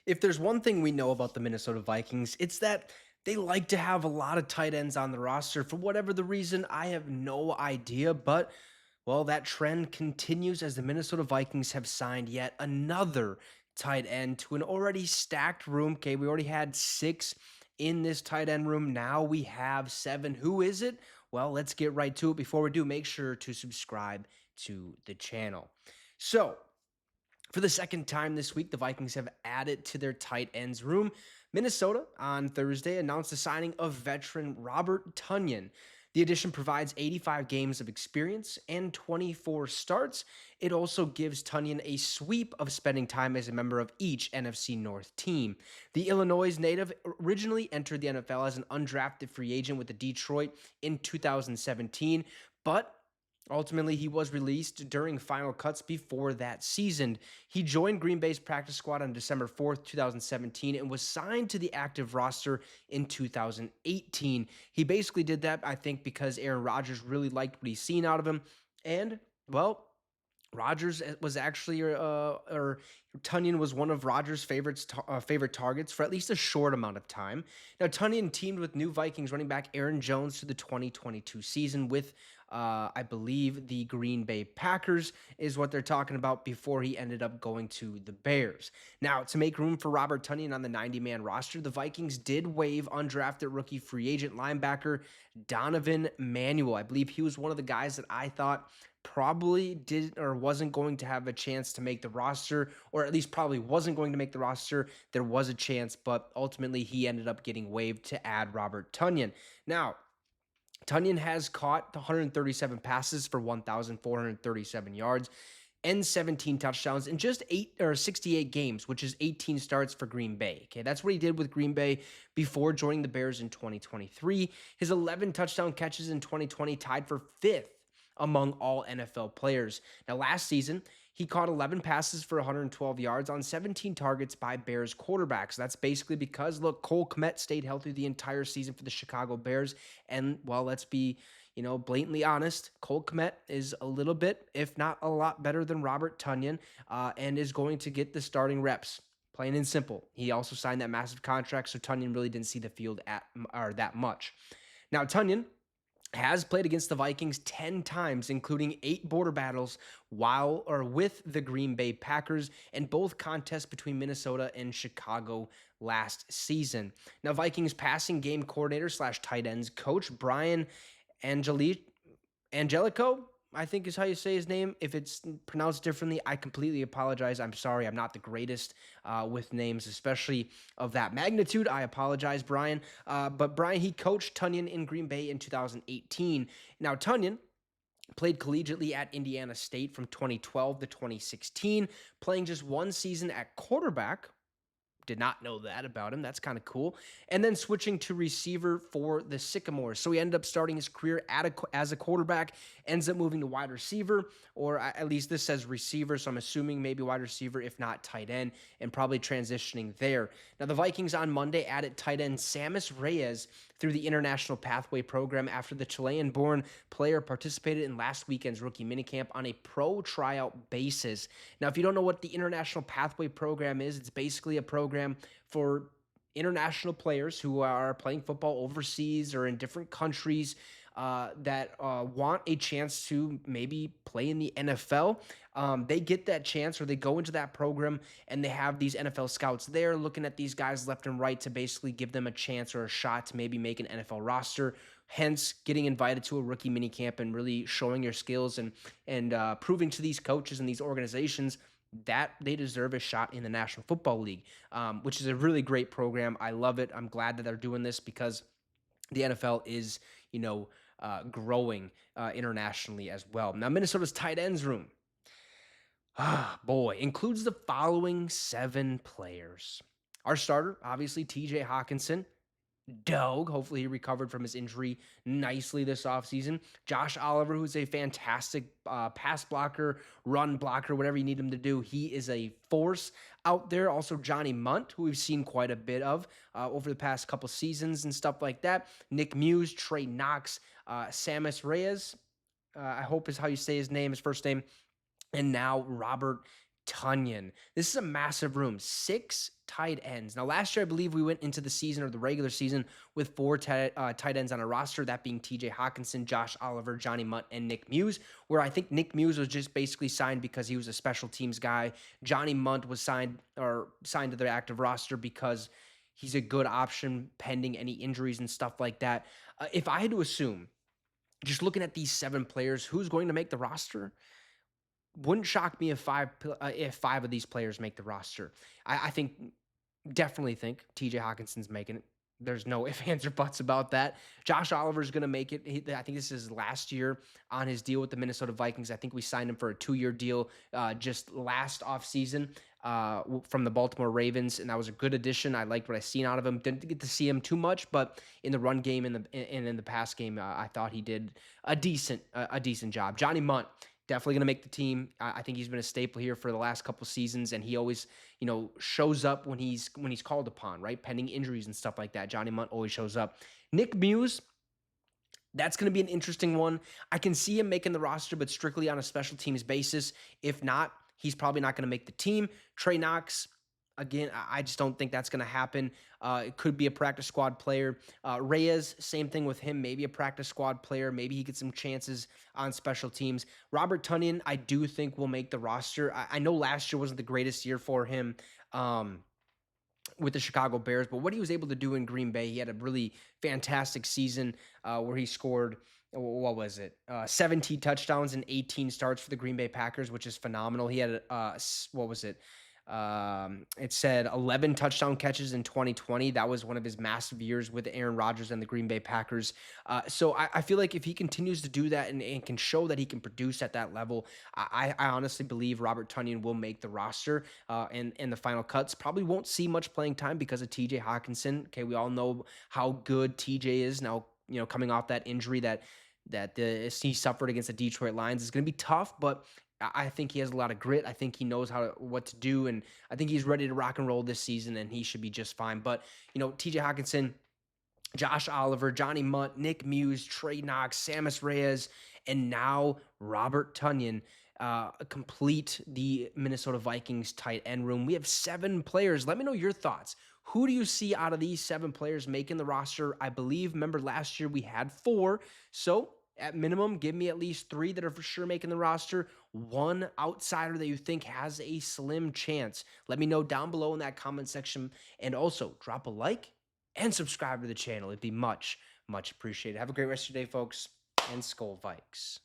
If there's one thing we know about the Minnesota Vikings, it's that they like to have a lot of tight ends on the roster. For whatever the reason, I have no idea, but well, that trend continues as the Minnesota Vikings have signed yet another tight end to an already stacked room. Okay, we already had six in this tight end room. Now we have seven. Who is it? Well, let's get right to it. Before we do, make sure to subscribe to the channel. So, for the second time this week, the Vikings have added to their tight ends room. Minnesota on Thursday announced the signing of veteran Robert Tonyan. The addition provides 85 games of experience and 24 starts. It also gives Tonyan a sweep of spending time as a member of each NFC North team. The Illinois native originally entered the NFL as an undrafted free agent with the Detroit in 2017, but ultimately, he was released during final cuts before that season. He joined Green Bay's practice squad on December 4th, 2017, and was signed to the active roster in 2018. He basically did that, I think, because Aaron Rodgers really liked what he's seen out of him. And, well, Rodgers was actually, or Tonyan was one of Rodgers' favorite targets for at least a short amount of time. Now, Tonyan teamed with new Vikings running back Aaron Jones to the 2022 season with, I believe, the Green Bay Packers is what they're talking about before he ended up going to the Bears. Now, to make room for Robert Tonyan on the 90-man roster, the Vikings did waive undrafted rookie free agent linebacker Donovan Manuel. I believe he was one of the guys that I thought probably did or wasn't going to have a chance to make the roster, or at least probably wasn't going to make the roster. There was a chance, but ultimately he ended up getting waived to add Robert Tonyan. Now, Tonyan has caught 137 passes for 1,437 yards and 17 touchdowns in just 68 games, which is 18 starts for Green Bay. Okay, that's what he did with Green Bay before joining the Bears in 2023. His 11 touchdown catches in 2020 tied for fifth among all NFL players. Now, last season, he caught 11 passes for 112 yards on 17 targets by Bears quarterbacks. That's basically because, look, Cole Kmet stayed healthy the entire season for the Chicago Bears. And, well, let's be, blatantly honest, Cole Kmet is a little bit, if not a lot better than Robert Tonyan, and is going to get the starting reps. Plain and simple. He also signed that massive contract, so Tonyan really didn't see the field that much. Now, Tonyan has played against the Vikings 10 times, including 8 border battles with the Green Bay Packers, and both contests between Minnesota and Chicago last season. Now, Vikings passing game coordinator / tight ends coach Brian Angelico, I think is how you say his name. If it's pronounced differently, I completely apologize. I'm sorry. I'm not the greatest with names, especially of that magnitude. I apologize, Brian. But Brian, he coached Tonyan in Green Bay in 2018. Now, Tonyan played collegiately at Indiana State from 2012 to 2016, playing just one season at quarterback. Did not know that about him. That's kind of cool. And then switching to receiver for the Sycamores. So he ended up starting his career as a quarterback, ends up moving to wide receiver, or at least this says receiver, so I'm assuming maybe wide receiver, if not tight end, and probably transitioning there. Now, the Vikings on Monday added tight end Sammis Reyes through the International Pathway Program after the Chilean-born player participated in last weekend's rookie minicamp on a pro tryout basis. Now, if you don't know what the International Pathway Program is, it's basically a program for international players who are playing football overseas or in different countries that want a chance to maybe play in the NFL. They get that chance, or they go into that program, and they have these NFL scouts there looking at these guys left and right to basically give them a chance or a shot to maybe make an NFL roster. Hence, getting invited to a rookie minicamp and really showing your skills and proving to these coaches and these organizations that they deserve a shot in the National Football League, which is a really great program. I love it. I'm glad that they're doing this because the NFL is, growing internationally as well. Now, Minnesota's tight ends room, includes the following 7 players. Our starter, obviously, TJ Hawkinson. Doug, hopefully he recovered from his injury nicely this offseason. Josh Oliver, who's a fantastic pass blocker, run blocker, whatever you need him to do. He is a force out there. Also, Johnny Munt, who we've seen quite a bit of over the past couple seasons and stuff like that. Nick Muse, Trey Knox, Sammis Reyes, I hope is how you say his first name. And now Robert Tonyan. This is a massive room. 6 tight ends. Now, last year, I believe we went into the season or the regular season with 4 tight ends on a roster, that being TJ Hawkinson, Josh Oliver, Johnny Munt, and Nick Muse, where I think Nick Muse was just basically signed because he was a special teams guy. Johnny Munt was signed to the active roster because he's a good option pending any injuries and stuff like that. If I had to assume, just looking at these 7 players, who's going to make the roster, wouldn't shock me if 5 of these players make the roster. I think definitely think TJ Hawkinson's making it. There's no ifs, ands, or buts about that. Josh Oliver's going to make it. I think this is his last year on his deal with the Minnesota Vikings. I think we signed him for a 2-year deal just last offseason from the Baltimore Ravens, and that was a good addition. I liked what I seen out of him. Didn't get to see him too much, but in the run game and in the pass game, I thought he did a decent job. Johnny Munt, definitely going to make the team. I think he's been a staple here for the last couple seasons, and he always, shows up when he's called upon, right? Pending injuries and stuff like that. Johnny Munt always shows up. Nick Muse, that's going to be an interesting one. I can see him making the roster, but strictly on a special teams basis. If not, he's probably not going to make the team. Trey Knox, again, I just don't think that's going to happen. It could be a practice squad player. Reyes, same thing with him. Maybe a practice squad player. Maybe he gets some chances on special teams. Robert Tonyan, I do think will make the roster. I know last year wasn't the greatest year for him with the Chicago Bears, but what he was able to do in Green Bay, he had a really fantastic season where he scored, what was it? 17 touchdowns and 18 starts for the Green Bay Packers, which is phenomenal. He had, what was it? It said 11 touchdown catches in 2020. That was one of his massive years with Aaron Rodgers and the Green Bay Packers. So I feel like if he continues to do that and can show that he can produce at that level, I honestly believe Robert Tonyan will make the roster and the final cuts. Probably won't see much playing time because of TJ Hawkinson. Okay, we all know how good TJ is now, coming off that injury that he suffered against the Detroit Lions. Is going to be tough, but I think he has a lot of grit. I think he knows what to do, and I think he's ready to rock and roll this season, and he should be just fine. But, TJ Hawkinson, Josh Oliver, Johnny Munt, Nick Muse, Trey Knox, Sammis Reyes, and now Robert Tonyan complete the Minnesota Vikings tight end room. We have 7 players. Let me know your thoughts. Who do you see out of these 7 players making the roster? I believe, remember last year we had 4. So at minimum, give me at least 3 that are for sure making the roster. 1 outsider that you think has a slim chance. Let me know down below in that comment section. And also drop a like and subscribe to the channel. It'd be much, much appreciated. Have a great rest of your day, folks, and Skol Vikes.